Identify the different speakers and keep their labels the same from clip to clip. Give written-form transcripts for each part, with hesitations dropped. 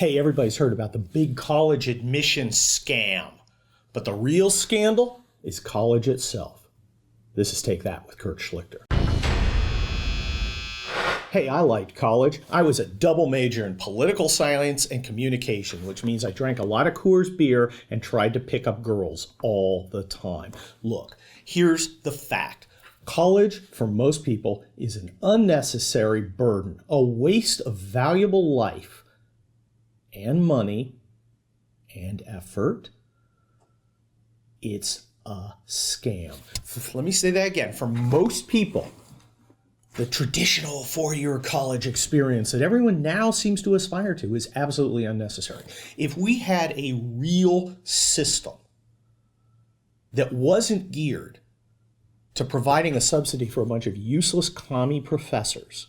Speaker 1: Hey, everybody's heard about the big college admission scam, but the real scandal is college itself. This is Take That with Kurt Schlichter. Hey, I liked college. I was a double major in political science and communication, which means I drank a lot of Coors beer and tried to pick up girls all the time. Look, here's the fact. College, for most people, is an unnecessary burden, a waste of valuable life and money and effort. It's a scam. Let me say that again. For most people, the traditional four-year college experience that everyone now seems to aspire to is absolutely unnecessary. If we had a real system that wasn't geared to providing a subsidy for a bunch of useless commie professors,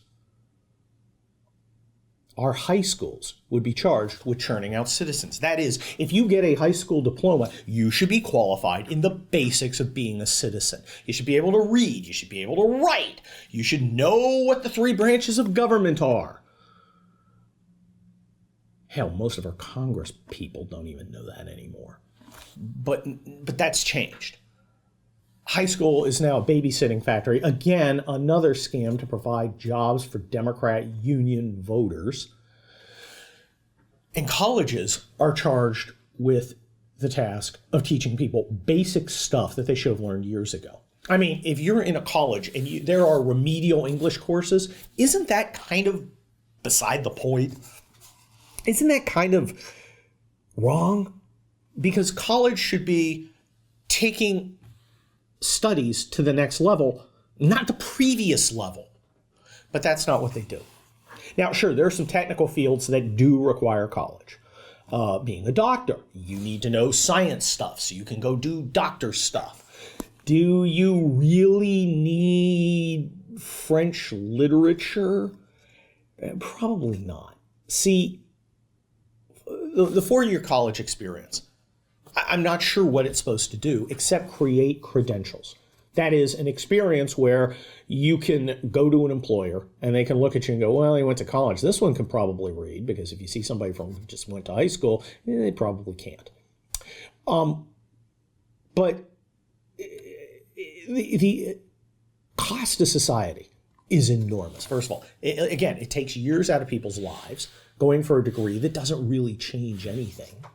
Speaker 1: our high schools would be charged with churning out citizens. That is, if you get a high school diploma, you should be qualified in the basics of being a citizen. You should be able to read. You should be able to write. You should know what the three branches of government are. Hell, most of our Congress people don't even know that anymore. But that's changed. High school is now a babysitting factory. Again, another scam to provide jobs for Democrat union voters. And colleges are charged with the task of teaching people basic stuff that they should have learned years ago. I mean, if you're in a college and there are remedial English courses, isn't that kind of beside the point? Isn't that kind of wrong? Because college should be taking studies to the next level, not the previous level. But that's not what they do. Now, sure, there are some technical fields that do require college. Being a doctor, you need to know science stuff so you can go do doctor stuff. Do you really need French literature? Probably not. See, the four-year college experience, I'm not sure what it's supposed to do except create credentials. That is an experience where you can go to an employer and they can look at you and go, well, he went to college. This one can probably read, because if you see somebody from just went to high school, they probably can't. But the cost to society is enormous. First of all, it takes years out of people's lives going for a degree that doesn't really change anything.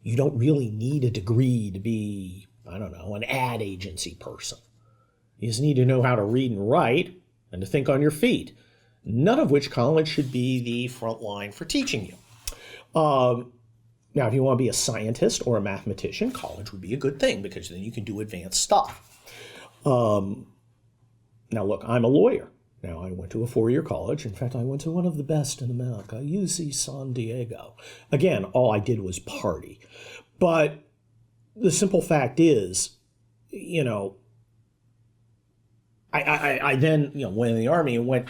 Speaker 1: You don't really need a degree to be, I don't know, an ad agency person. You just need to know how to read and write and to think on your feet, none of which college should be the front line for teaching you. Now, if you want to be a scientist or a mathematician, college would be a good thing because then you can do advanced stuff. Now, look, I'm a lawyer. Now, I went to a four-year college. In fact, I went to one of the best in America, UC San Diego. Again, all I did was party. But the simple fact is, I then, went in the Army and went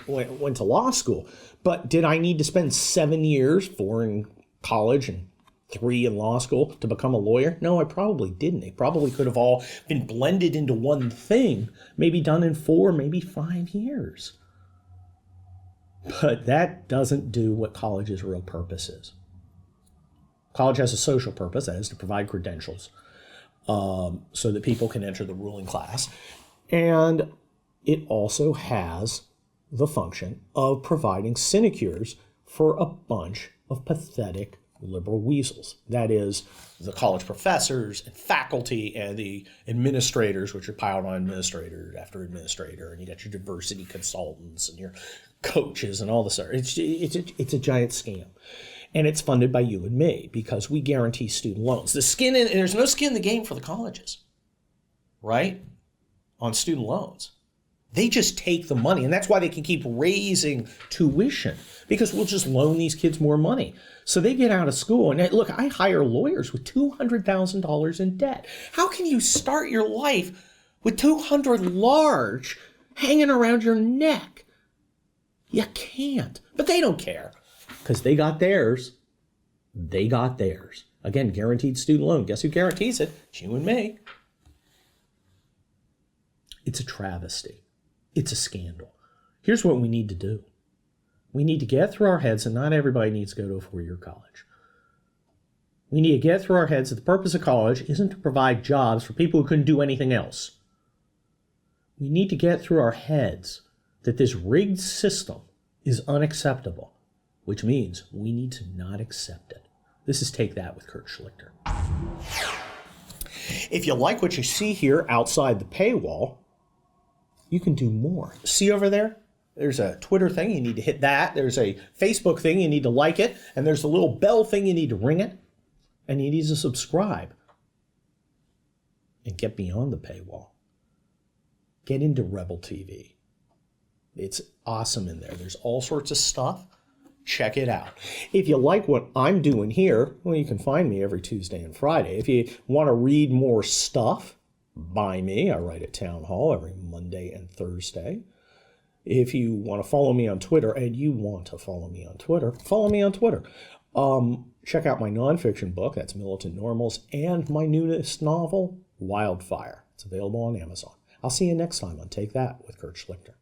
Speaker 1: to law school. But did I need to spend 7 years, 4 in college and 3 in law school, to become a lawyer? No, I probably didn't. They probably could have all been blended into one thing, maybe done in 4, maybe 5 years. But that doesn't do what college's real purpose is. College has a social purpose, that is to provide credentials so that people can enter the ruling class. And it also has the function of providing sinecures for a bunch of pathetic liberal weasels. That is, the college professors and faculty and the administrators, which are piled on administrator after administrator, and you got your diversity consultants and your coaches and all this. It's a giant scam. And it's funded by you and me because we guarantee student loans. There's no skin in the game for the colleges, right? On student loans. They just take the money, and that's why they can keep raising tuition, because we'll just loan these kids more money. So they get out of school, and look, I hire lawyers with $200,000 in debt. How can you start your life with $200 large hanging around your neck? You can't. But they don't care, because they got theirs. They got theirs. Again, guaranteed student loan. Guess who guarantees it? It's you and me. It's a travesty. It's a scandal. Here's what we need to do. We need to get through our heads, and not everybody needs to go to a four-year college. We need to get through our heads that the purpose of college isn't to provide jobs for people who couldn't do anything else. We need to get through our heads that this rigged system is unacceptable, which means we need to not accept it. This is Take That with Kurt Schlichter. If you like what you see here outside the paywall, you can do more. See over there? There's a Twitter thing, you need to hit that. There's a Facebook thing, you need to like it. And there's a little bell thing, you need to ring it. And you need to subscribe. And get beyond the paywall. Get into Rebel TV. It's awesome in there. There's all sorts of stuff. Check it out. If you like what I'm doing here, well, you can find me every Tuesday and Friday. If you want to read more stuff, by me. I write at Town Hall every Monday and Thursday. If you want to follow me on Twitter, and you want to follow me on Twitter, follow me on Twitter. Check out my nonfiction book, that's Militant Normals, and my newest novel, Wildfire. It's available on Amazon. I'll see you next time on Take That with Kurt Schlichter.